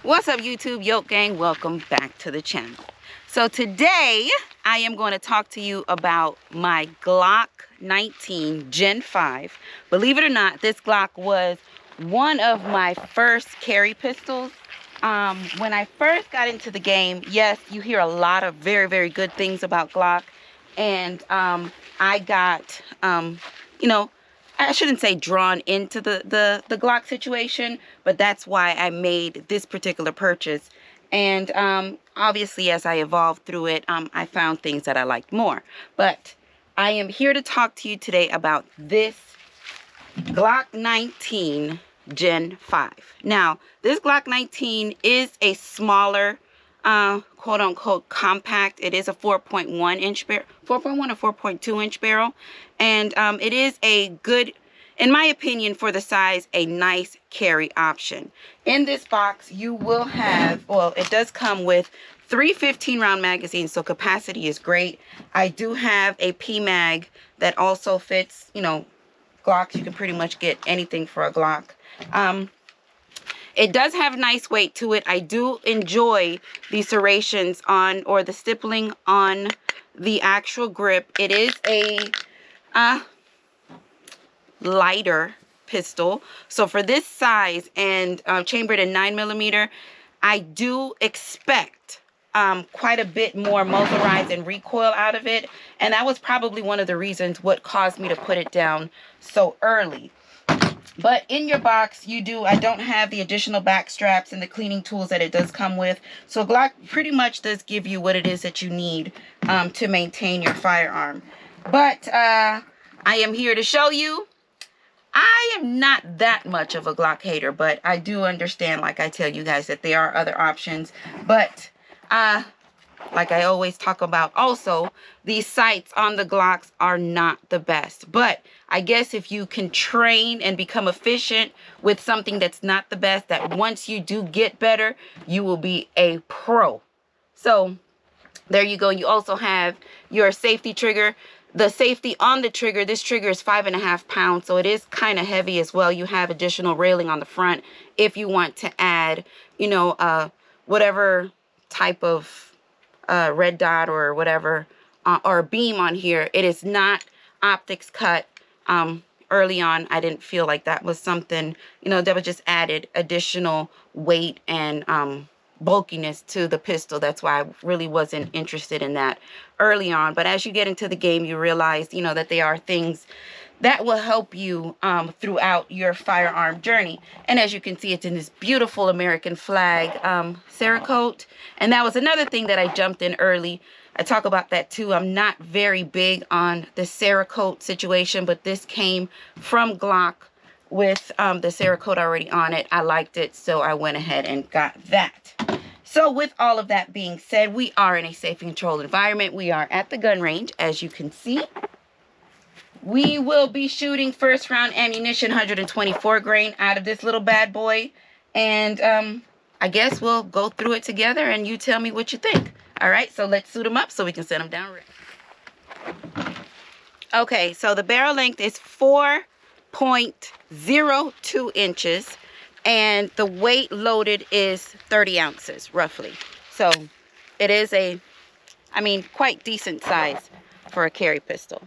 What's up, YouTube? Yoke Gang, welcome back to the channel. So today I am going to talk to you about my Glock 19 Gen 5. Believe it or not, this Glock was one of my first carry pistols. When I first got into the game, yes, you hear a lot of very, very good things about Glock. And I got, I shouldn't say drawn into the Glock situation, but that's why I made this particular purchase. And obviously, as I evolved through it, I found things that I liked more. But I am here to talk to you today about this Glock 19 Gen 5. Now, this Glock 19 is a smaller, quote-unquote compact. It is a 4.1 inch barrel, 4.1 or 4.2 inch barrel, and it is a good, in my opinion, for the size, a nice carry option. In this box, you will have, well, it does come with 3 15-round magazines, so capacity is great. I do have a PMag that also fits, Glocks. You can pretty much get anything for a Glock. It does have nice weight to it. I do enjoy the serrations on, or the stippling on the actual grip. It is a lighter pistol. So for this size and chambered in 9mm, I do expect quite a bit more muzzle rise and recoil out of it. And that was probably one of the reasons what caused me to put it down so early. But in your box, I don't have the additional back straps and the cleaning tools that it does come with. So Glock pretty much does give you what it is that you need to maintain your firearm. But I am here to show you, I am not that much of a Glock hater, but I do understand, like I tell you guys, that there are other options. But like I always talk about also, these sights on the Glocks are not the best. But I guess if you can train and become efficient with something that's not the best, that once you do get better, you will be a pro. So there you go. You also have your safety trigger. The safety on the trigger, this trigger is 5.5 pounds, so it is kind of heavy as well. You have additional railing on the front if you want to add, whatever type of red dot or whatever, or beam on here. It is not optics cut. Early on, I didn't feel like that was something, that was just added additional weight and bulkiness to the pistol. That's why I really wasn't interested in that early on. But as you get into the game, you realize, that there are things that will help you throughout your firearm journey. And as you can see, it's in this beautiful American flag Cerakote. And that was another thing that I jumped in early. I talk about that too. I'm not very big on the Cerakote situation, but this came from Glock with the Cerakote already on it. I liked it, so I went ahead and got that. So with all of that being said, we are in a safe and controlled environment. We are at the gun range, as you can see. We will be shooting first round ammunition, 124 grain out of this little bad boy. And I guess we'll go through it together and you tell me what you think. All right, so let's suit them up so we can set them down ready. Okay, so the barrel length is 4.02 inches and the weight loaded is 30 ounces roughly. So it is quite decent size for a carry pistol.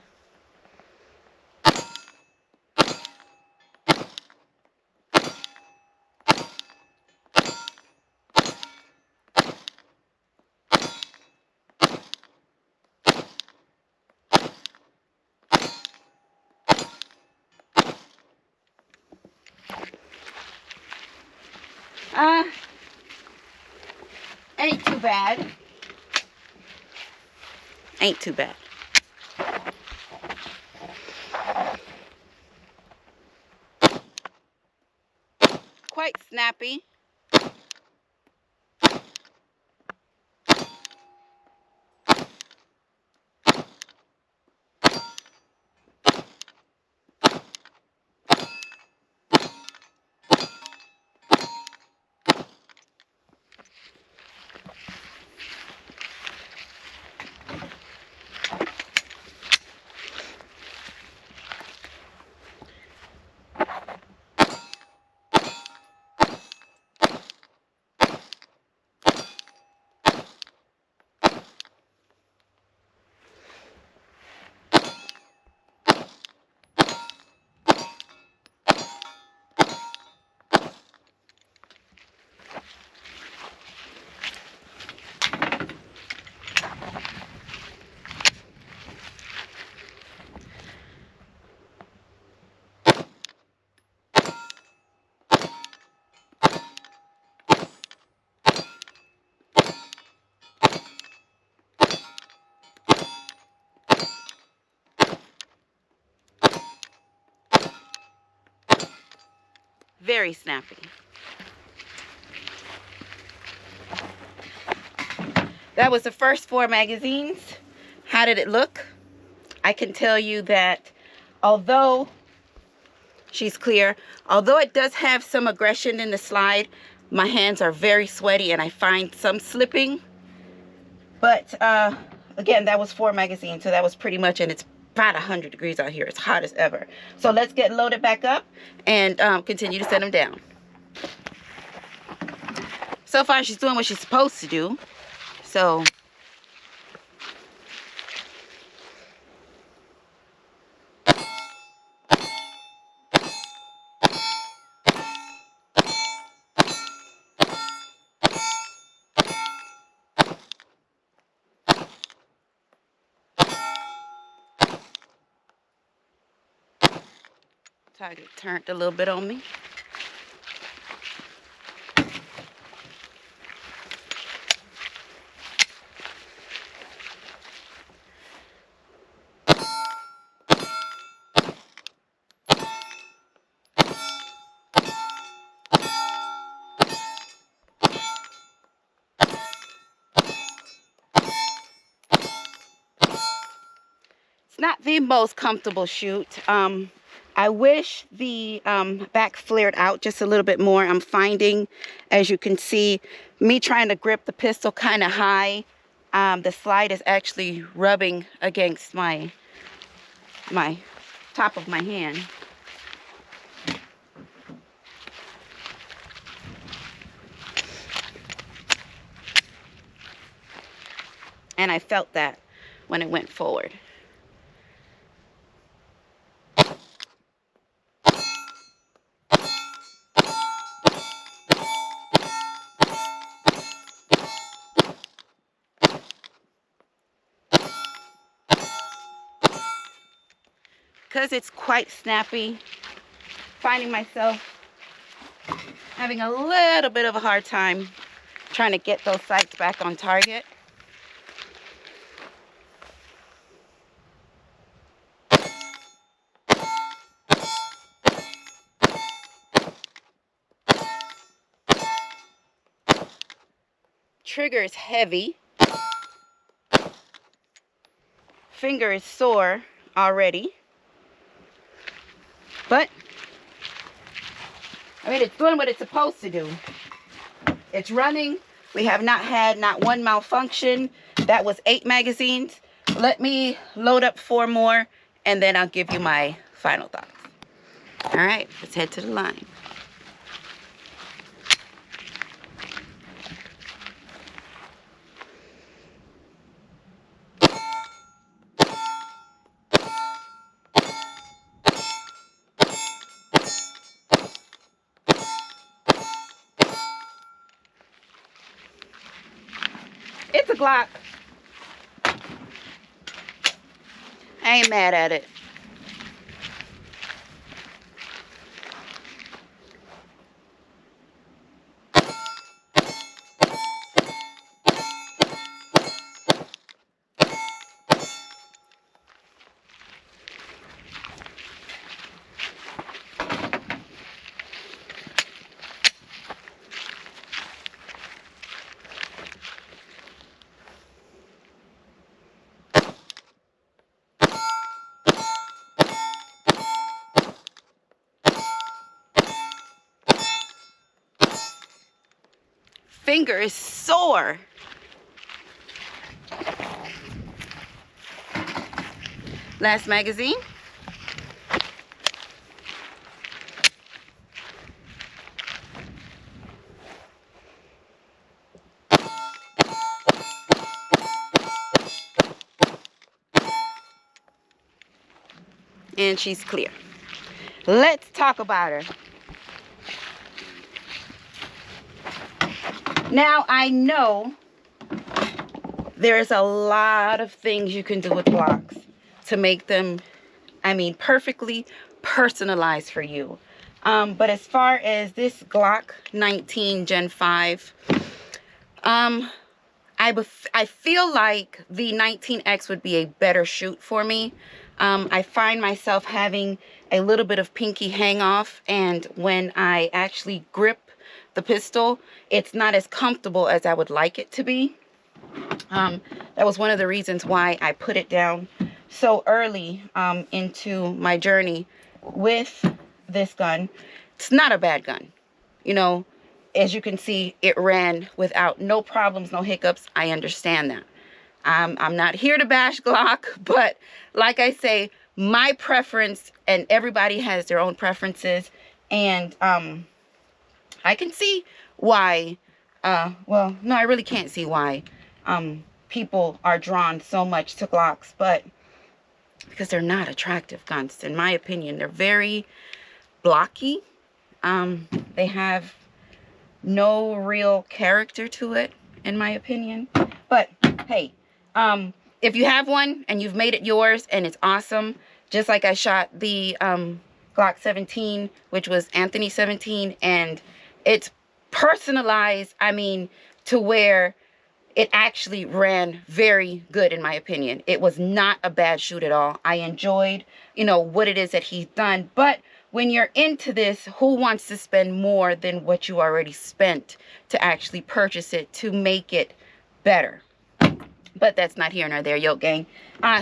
Ain't too bad. Ain't too bad. Quite snappy. Very snappy. That was the first 4 magazines. How did it look? I can tell you that although she's clear, although it does have some aggression in the slide, my hands are very sweaty and I find some slipping. But again, that was 4 magazines, so that was pretty much, and it's about 100 degrees out here. It's hot as ever. So let's get loaded back up and continue to set them down. So far, she's doing what she's supposed to do. So target turned a little bit on me. It's not the most comfortable shoot. I wish the back flared out just a little bit more. I'm finding, as you can see, me trying to grip the pistol kind of high. The slide is actually rubbing against my top of my hand. And I felt that when it went forward. Because it's quite snappy, finding myself having a little bit of a hard time trying to get those sights back on target. Trigger is heavy. Finger is sore already. But, I mean, it's doing what it's supposed to do. It's running. We have not had not one malfunction. That was 8 magazines. Let me load up 4 more, and then I'll give you my final thoughts. All right, let's head to the line. It's a Glock. I ain't mad at it. Finger is sore. Last magazine. And she's clear. Let's talk about her. Now, I know there's a lot of things you can do with Glocks to make them, I mean, perfectly personalized for you. But as far as this Glock 19 Gen 5, I feel like the 19X would be a better shoot for me. I find myself having a little bit of pinky hang off, and when I actually grip the pistol, it's not as comfortable as I would like it to be. That was one of the reasons why I put it down so early into my journey with this gun. It's not a bad gun. You know, as you can see, it ran without no problems, no hiccups. I understand that. I'm not here to bash Glock, but like I say, my preference, and everybody has their own preferences, and I can see why, well, no, I really can't see why people are drawn so much to Glocks, but because they're not attractive guns, in my opinion. They're very blocky. They have no real character to it, in my opinion. But hey, if you have one and you've made it yours and it's awesome, just like I shot the Glock 17, which was Anthony 17, and it's personalized, I mean, to where it actually ran very good, in my opinion. It was not a bad shoot at all. I enjoyed, you know, what it is that he's done. But when you're into this, who wants to spend more than what you already spent to actually purchase it to make it better? But that's not here nor there, Yoke Gang.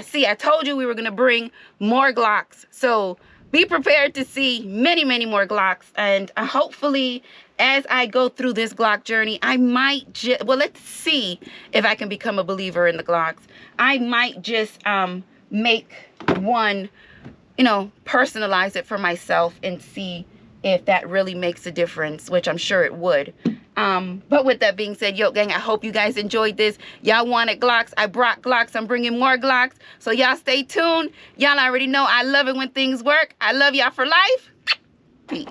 See, I told you we were going to bring more Glocks. So be prepared to see many, many more Glocks. And hopefully, as I go through this Glock journey, I might just, well, let's see if I can become a believer in the Glocks. I might just make one, you know, personalize it for myself and see if that really makes a difference, which I'm sure it would. But with that being said, Yoke Gang, I hope you guys enjoyed this. Y'all wanted Glocks. I brought Glocks. I'm bringing more Glocks. So y'all stay tuned. Y'all already know I love it when things work. I love y'all for life. Peace.